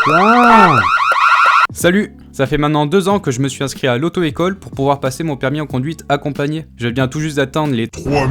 Ah. Salut! Ça fait maintenant 2 ans que je me suis inscrit à l'auto-école pour pouvoir passer mon permis en conduite accompagné. Je viens tout juste d'atteindre les 3000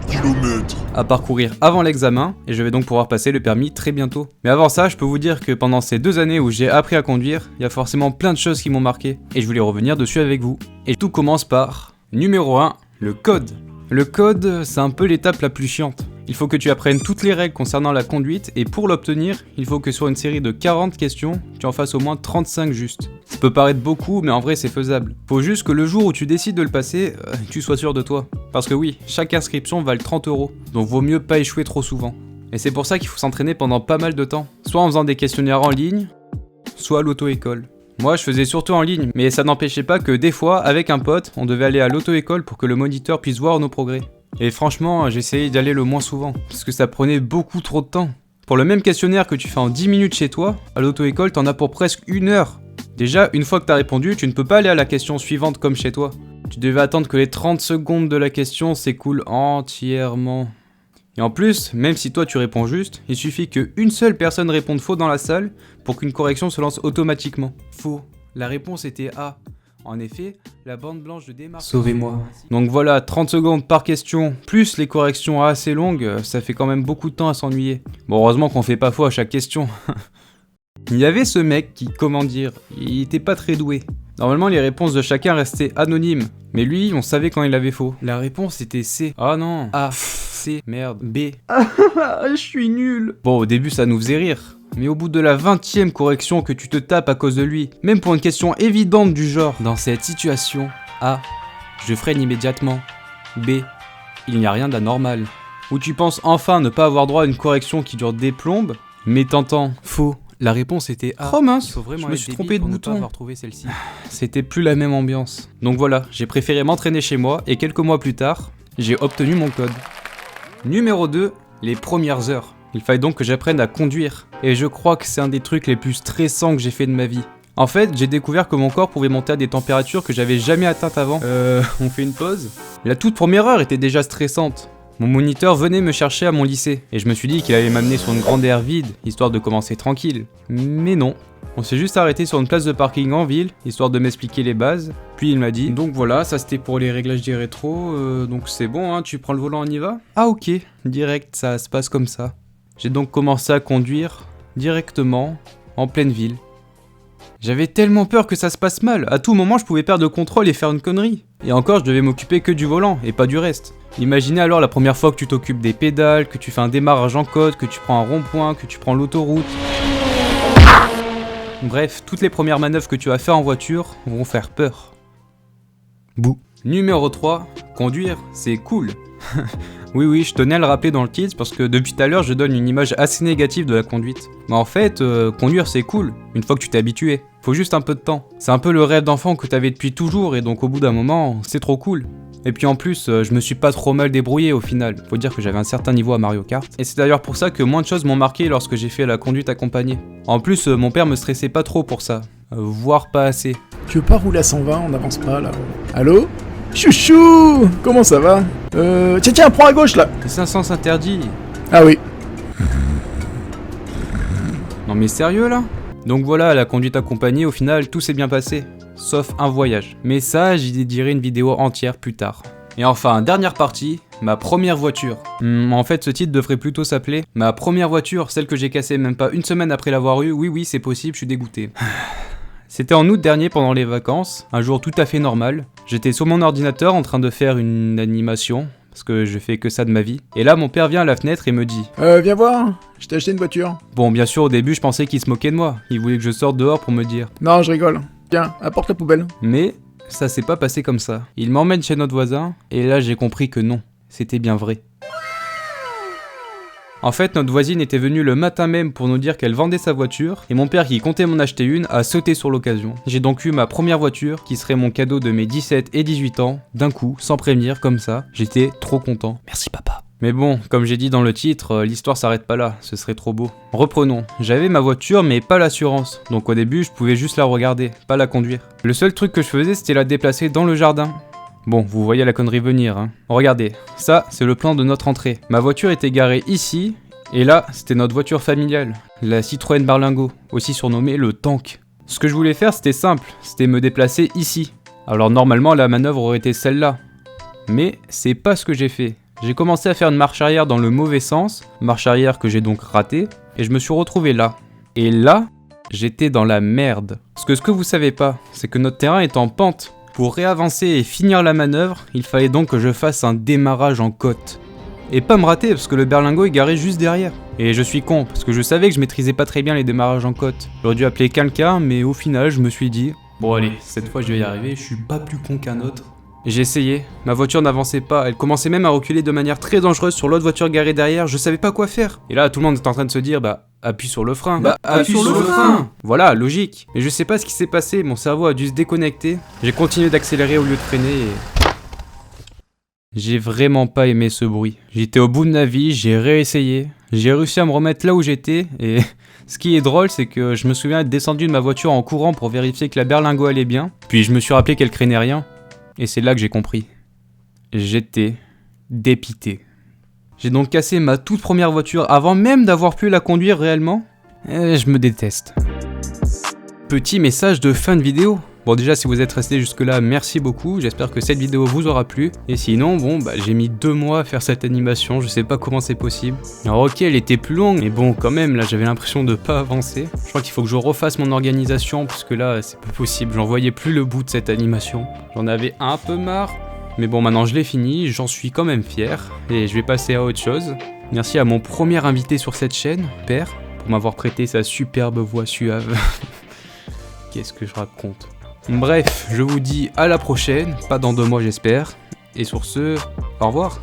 km. à parcourir avant l'examen et je vais donc pouvoir passer le permis très bientôt. Mais avant ça, je peux vous dire que pendant ces 2 années où j'ai appris à conduire, il y a forcément plein de choses qui m'ont marqué et je voulais revenir dessus avec vous. Et tout commence par numéro 1, le code. Le code, c'est un peu l'étape la plus chiante. Il faut que tu apprennes toutes les règles concernant la conduite et pour l'obtenir, il faut que sur une série de 40 questions, tu en fasses au moins 35 justes. Ça peut paraître beaucoup, mais en vrai c'est faisable. Faut juste que le jour où tu décides de le passer, tu sois sûr de toi. Parce que oui, chaque inscription vale 30 €, donc vaut mieux pas échouer trop souvent. Et c'est pour ça qu'il faut s'entraîner pendant pas mal de temps, soit en faisant des questionnaires en ligne, soit à l'auto-école. Moi, je faisais surtout en ligne, mais ça n'empêchait pas que des fois, avec un pote, on devait aller à l'auto-école pour que le moniteur puisse voir nos progrès. Et franchement, j'essayais d'y aller le moins souvent, parce que ça prenait beaucoup trop de temps. Pour le même questionnaire que tu fais en 10 minutes chez toi, à l'auto-école, t'en as pour presque 1 heure. Déjà, une fois que t'as répondu, tu ne peux pas aller à la question suivante comme chez toi. Tu devais attendre que les 30 secondes de la question s'écoulent entièrement. Et en plus, même si toi tu réponds juste, il suffit qu'une seule personne réponde faux dans la salle pour qu'une correction se lance automatiquement. Faux. La réponse était A. En effet, la bande blanche de démarque... Sauvez-moi. Donc voilà, 30 secondes par question, plus les corrections assez longues, ça fait quand même beaucoup de temps à s'ennuyer. Bon, heureusement qu'on fait pas faux à chaque question. Il y avait ce mec qui, comment dire, il était pas très doué. Normalement, les réponses de chacun restaient anonymes. Mais lui, on savait quand il avait faux. La réponse était C. Ah non. A. C. Merde. B. Je suis nul. Bon, au début, ça nous faisait rire. Mais au bout de la 20e correction que tu te tapes à cause de lui, même pour une question évidente du genre, dans cette situation, A. Je freine immédiatement. B. Il n'y a rien d'anormal. Ou tu penses enfin ne pas avoir droit à une correction qui dure des plombes, mais t'entends faux. La réponse était A. Oh mince, je me suis trompé de bouton. C'était plus la même ambiance. Donc voilà, j'ai préféré m'entraîner chez moi et quelques mois plus tard, j'ai obtenu mon code. Numéro 2, les premières heures. Il fallait donc que j'apprenne à conduire. Et je crois que c'est un des trucs les plus stressants que j'ai fait de ma vie. En fait, j'ai découvert que mon corps pouvait monter à des températures que j'avais jamais atteintes avant. On fait une pause? La toute première heure était déjà stressante. Mon moniteur venait me chercher à mon lycée, et je me suis dit qu'il allait m'amener sur une grande aire vide, histoire de commencer tranquille. Mais non. On s'est juste arrêté sur une place de parking en ville, histoire de m'expliquer les bases. Puis il m'a dit, donc voilà, ça c'était pour les réglages des rétros, donc c'est bon, hein, tu prends le volant, on y va? Ah ok, direct, ça se passe comme ça. J'ai donc commencé à conduire, directement, en pleine ville. J'avais tellement peur que ça se passe mal, à tout moment je pouvais perdre le contrôle et faire une connerie. Et encore, je devais m'occuper que du volant, et pas du reste. Imaginez alors la première fois que tu t'occupes des pédales, que tu fais un démarrage en côte, que tu prends un rond-point, que tu prends l'autoroute. Bref, toutes les premières manœuvres que tu vas faire en voiture vont faire peur. Bouh. Numéro 3, conduire, c'est cool. Oui, je tenais à le rappeler dans le titre parce que depuis tout à l'heure je donne une image assez négative de la conduite. Mais en fait, conduire c'est cool, une fois que tu t'es habitué. Faut juste un peu de temps. C'est un peu le rêve d'enfant que t'avais depuis toujours et donc au bout d'un moment, c'est trop cool. Et puis en plus, je me suis pas trop mal débrouillé au final. Faut dire que j'avais un certain niveau à Mario Kart. Et c'est d'ailleurs pour ça que moins de choses m'ont marqué lorsque j'ai fait la conduite accompagnée. En plus, mon père me stressait pas trop pour ça. Voire pas assez. Tu veux pas rouler à 120, on avance pas là. Allô? Chouchou! Comment ça va? Tiens, prends à gauche là! C'est un sens interdit. Ah oui. Non mais sérieux là? Donc voilà, la conduite accompagnée, au final, tout s'est bien passé. Sauf un voyage. Mais ça, j'y dédierai une vidéo entière plus tard. Et enfin, dernière partie, ma première voiture. En fait, ce titre devrait plutôt s'appeler ma première voiture, celle que j'ai cassée même pas une semaine après l'avoir eue. Oui, c'est possible, je suis dégoûté. C'était en août dernier pendant les vacances, un jour tout à fait normal. J'étais sur mon ordinateur en train de faire une animation, parce que je fais que ça de ma vie. Et là, mon père vient à la fenêtre et me dit viens voir, je t'ai acheté une voiture. Bon, bien sûr, au début, je pensais qu'il se moquait de moi. Il voulait que je sorte dehors pour me dire. Non, je rigole. Tiens, apporte la poubelle. Mais ça s'est pas passé comme ça. Il m'emmène chez notre voisin, et là, j'ai compris que non, c'était bien vrai. En fait, notre voisine était venue le matin même pour nous dire qu'elle vendait sa voiture, et mon père qui comptait m'en acheter une a sauté sur l'occasion. J'ai donc eu ma première voiture, qui serait mon cadeau de mes 17 et 18 ans, d'un coup, sans prévenir, comme ça. J'étais trop content. Merci papa. Mais bon, comme j'ai dit dans le titre, l'histoire s'arrête pas là, ce serait trop beau. Reprenons, j'avais ma voiture mais pas l'assurance, donc au début je pouvais juste la regarder, pas la conduire. Le seul truc que je faisais c'était la déplacer dans le jardin. Bon, vous voyez la connerie venir, hein. Regardez, ça c'est le plan de notre entrée. Ma voiture était garée ici, Et là, c'était notre voiture familiale, la Citroën Berlingo, aussi surnommée le Tank. Ce que je voulais faire, c'était simple, c'était me déplacer ici. Alors normalement, la manœuvre aurait été celle-là. Mais c'est pas ce que j'ai fait. J'ai commencé à faire une marche arrière dans le mauvais sens, marche arrière que j'ai donc ratée, et je me suis retrouvé là. Et là, j'étais dans la merde. Parce que ce que vous savez pas, c'est que notre terrain est en pente. Pour réavancer et finir la manœuvre, il fallait donc que je fasse un démarrage en côte. Et pas me rater, parce que le Berlingo est garé juste derrière. Et je suis con, parce que je savais que je maîtrisais pas très bien les démarrages en côte. J'aurais dû appeler quelqu'un, mais au final, je me suis dit, bon allez, cette fois je vais y arriver, je suis pas plus con qu'un autre. J'ai essayé, ma voiture n'avançait pas, elle commençait même à reculer de manière très dangereuse sur l'autre voiture garée derrière, je savais pas quoi faire. Et là, tout le monde est en train de se dire, appuie sur le frein. Appuie sur le frein. Voilà, logique. Mais je sais pas ce qui s'est passé, mon cerveau a dû se déconnecter. J'ai continué d'accélérer au lieu de freiner et... J'ai vraiment pas aimé ce bruit. J'étais au bout de ma vie, j'ai réessayé. J'ai réussi à me remettre là où j'étais et... Ce qui est drôle, c'est que je me souviens être descendu de ma voiture en courant pour vérifier que la Berlingo allait bien. Puis je me suis rappelé qu'elle craignait rien. Et c'est là que j'ai compris. J'étais dépité. J'ai donc cassé ma toute première voiture avant même d'avoir pu la conduire réellement. Et je me déteste. Petit message de fin de vidéo. Bon déjà si vous êtes resté jusque là, merci beaucoup, j'espère que cette vidéo vous aura plu. Et sinon j'ai mis 2 mois à faire cette animation, je sais pas comment c'est possible. Alors ok elle était plus longue, mais bon quand même là j'avais l'impression de pas avancer. Je crois qu'il faut que je refasse mon organisation, parce que là c'est pas possible, j'en voyais plus le bout de cette animation. J'en avais un peu marre, mais bon maintenant je l'ai fini, j'en suis quand même fier, et je vais passer à autre chose. Merci à mon premier invité sur cette chaîne, Père, pour m'avoir prêté sa superbe voix suave. Qu'est-ce que je raconte ? Bref, je vous dis à la prochaine, pas dans 2 mois j'espère, et sur ce, au revoir.